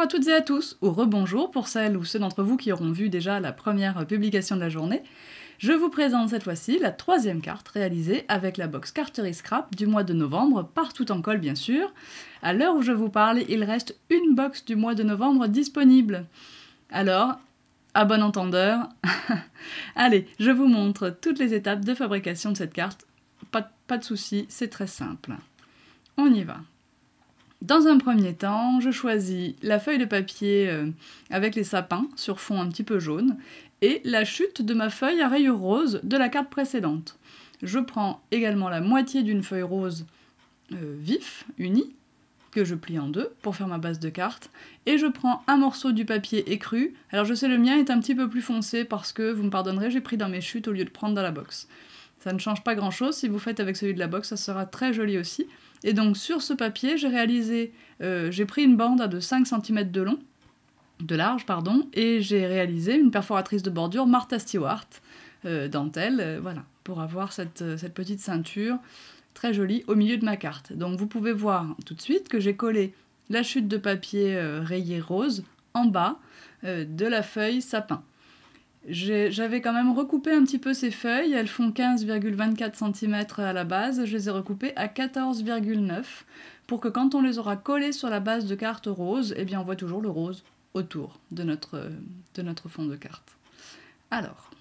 à toutes et à tous, ou rebonjour pour celles ou ceux d'entre vous qui auront vu déjà la première publication de la journée. Je vous présente cette fois-ci la troisième carte réalisée avec la box Carterie Scrap du mois de novembre, partout en colle bien sûr. À l'heure où je vous parle, il reste une box du mois de novembre disponible. Alors, à bon entendeur, allez, je vous montre toutes les étapes de fabrication de cette carte. Pas de souci, c'est très simple. On y va. Dans un premier temps, je choisis la feuille de papier avec les sapins sur fond un petit peu jaune et la chute de ma feuille à rayures roses de la carte précédente. Je prends également la moitié d'une feuille rose vif, unie, que je plie en deux pour faire ma base de carte, et je prends un morceau du papier écru. Alors je sais, le mien est un petit peu plus foncé parce que, vous me pardonnerez, j'ai pris dans mes chutes au lieu de prendre dans la box. Ça ne change pas grand chose, si vous faites avec celui de la box, ça sera très joli aussi. Et donc sur ce papier, j'ai pris une bande de 5 cm de large, et j'ai réalisé une perforatrice de bordure Martha Stewart dentelle, voilà, pour avoir cette petite ceinture très jolie au milieu de ma carte. Donc vous pouvez voir tout de suite que j'ai collé la chute de papier rayée rose en bas de la feuille sapin. J'avais quand même recoupé un petit peu ces feuilles, elles font 15,24 cm à la base, je les ai recoupées à 14,9 pour que quand on les aura collées sur la base de carte rose, eh bien on voit toujours le rose autour de notre fond de carte. Alors,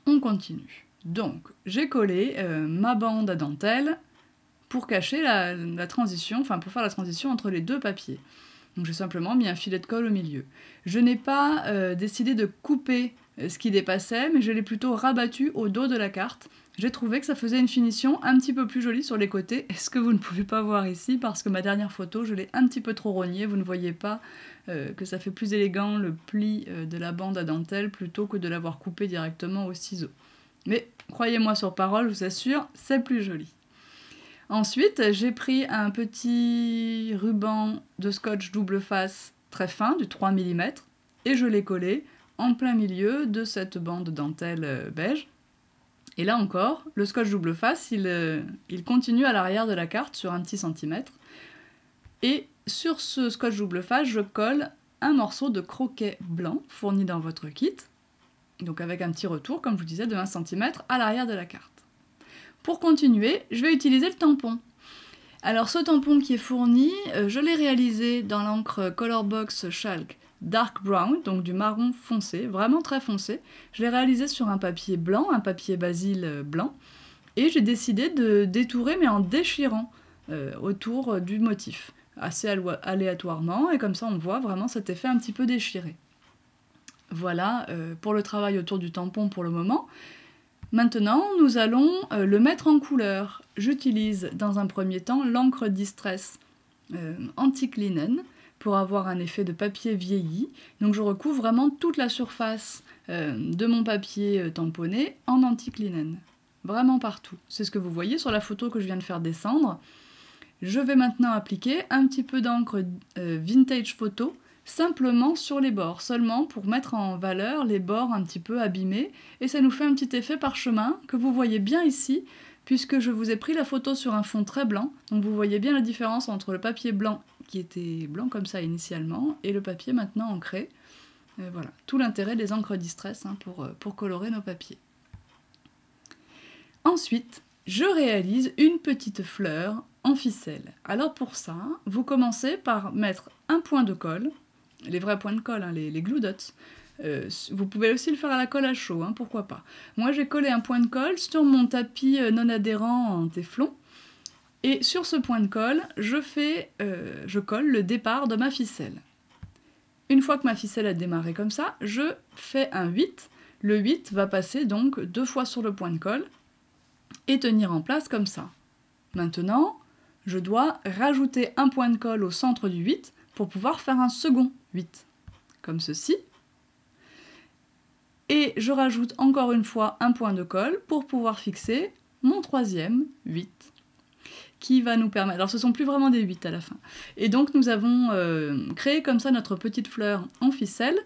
on continue. Donc, j'ai collé ma bande à dentelle pour cacher la transition, enfin pour faire la transition entre les deux papiers. Donc j'ai simplement mis un filet de colle au milieu. Je n'ai pas décidé de couper ce qui dépassait, mais je l'ai plutôt rabattu au dos de la carte. J'ai trouvé que ça faisait une finition un petit peu plus jolie sur les côtés, ce que vous ne pouvez pas voir ici, parce que ma dernière photo, je l'ai un petit peu trop rognée, vous ne voyez pas que ça fait plus élégant le pli de la bande à dentelle, plutôt que de l'avoir coupé directement au ciseau. Mais croyez-moi sur parole, je vous assure, c'est plus joli. Ensuite, j'ai pris un petit ruban de scotch double face très fin, du 3 mm, et je l'ai collé en plein milieu de cette bande dentelle beige. Et là encore, le scotch double face, il continue à l'arrière de la carte sur un petit centimètre. Et sur ce scotch double face, je colle un morceau de croquet blanc fourni dans votre kit, donc avec un petit retour, comme je vous disais, de 1 cm à l'arrière de la carte. Pour continuer, je vais utiliser le tampon. Alors ce tampon qui est fourni, je l'ai réalisé dans l'encre Colorbox Chalk Dark Brown, donc du marron foncé, vraiment très foncé. Je l'ai réalisé sur un papier blanc, un papier basil blanc, et j'ai décidé de détourer, mais en déchirant autour du motif, assez aléatoirement, et comme ça on voit vraiment cet effet un petit peu déchiré. Voilà pour le travail autour du tampon pour le moment. Maintenant, nous allons le mettre en couleur. J'utilise dans un premier temps l'encre Distress Antique Linen pour avoir un effet de papier vieilli. Donc je recouvre vraiment toute la surface de mon papier tamponné en Antique Linen. Vraiment partout. C'est ce que vous voyez sur la photo que je viens de faire descendre. Je vais maintenant appliquer un petit peu d'encre Vintage Photo simplement sur les bords, seulement pour mettre en valeur les bords un petit peu abîmés, et ça nous fait un petit effet parchemin que vous voyez bien ici, puisque je vous ai pris la photo sur un fond très blanc, donc vous voyez bien la différence entre le papier blanc, qui était blanc comme ça initialement, et le papier maintenant ancré. Voilà, tout l'intérêt des encres Distress pour colorer nos papiers. Ensuite, je réalise une petite fleur en ficelle. Alors pour ça, vous commencez par mettre un point de colle, les vrais points de colle, hein, les glue dots. Vous pouvez aussi le faire à la colle à chaud, hein, pourquoi pas. Moi j'ai collé un point de colle sur mon tapis non adhérent en téflon, et sur ce point de colle, je colle le départ de ma ficelle. Une fois que ma ficelle a démarré comme ça, je fais un 8. Le 8 va passer donc 2 fois sur le point de colle et tenir en place comme ça. Maintenant, je dois rajouter un point de colle au centre du 8 pour pouvoir faire un second 8, comme ceci. Et je rajoute encore une fois un point de colle pour pouvoir fixer mon troisième 8, qui va nous permettre... Alors ce sont plus vraiment des 8 à la fin. Et donc nous avons créé comme ça notre petite fleur en ficelle.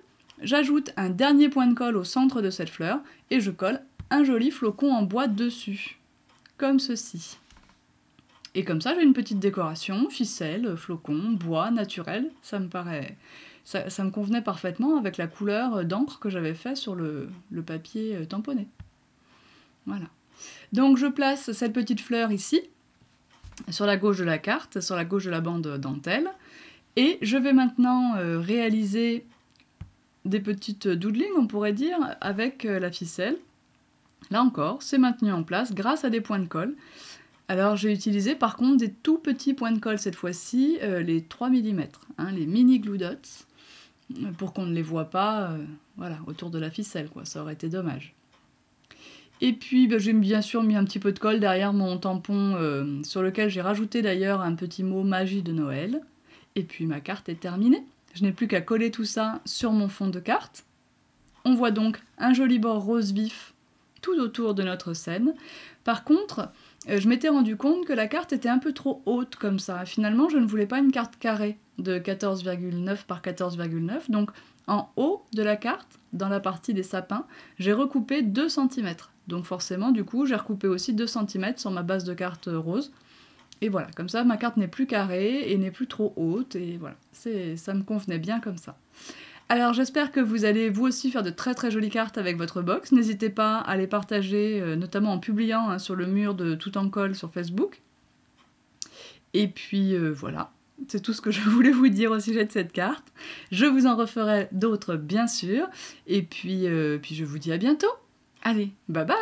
J'ajoute un dernier point de colle au centre de cette fleur, et je colle un joli flocon en bois dessus, comme ceci. Et comme ça, j'ai une petite décoration, ficelle, flocon, bois, naturel. Ça me convenait parfaitement avec la couleur d'encre que j'avais fait sur le papier tamponné. Voilà. Donc je place cette petite fleur ici, sur la gauche de la carte, sur la gauche de la bande dentelle. Et je vais maintenant réaliser des petites doodlings, on pourrait dire, avec la ficelle. Là encore, c'est maintenu en place grâce à des points de colle. Alors j'ai utilisé par contre des tout petits points de colle cette fois-ci, les 3 mm, hein, les mini glue dots, pour qu'on ne les voit pas voilà, autour de la ficelle, quoi. Ça aurait été dommage. Et puis j'ai bien sûr mis un petit peu de colle derrière mon tampon sur lequel j'ai rajouté d'ailleurs un petit mot magie de Noël. Et puis ma carte est terminée. Je n'ai plus qu'à coller tout ça sur mon fond de carte. On voit donc un joli bord rose vif tout autour de notre scène. Par contre, je m'étais rendu compte que la carte était un peu trop haute comme ça. Finalement, je ne voulais pas une carte carrée de 14,9 par 14,9. Donc en haut de la carte, dans la partie des sapins, j'ai recoupé 2 cm. Donc forcément, du coup, j'ai recoupé aussi 2 cm sur ma base de carte rose. Et voilà, comme ça, ma carte n'est plus carrée et n'est plus trop haute. Et voilà, ça me convenait bien comme ça. Alors j'espère que vous allez vous aussi faire de très très jolies cartes avec votre box. N'hésitez pas à les partager, notamment en publiant sur le mur de Tout en Colle sur Facebook. Et puis voilà, c'est tout ce que je voulais vous dire au sujet de cette carte. Je vous en referai d'autres bien sûr. Et puis je vous dis à bientôt. Allez, bye bye!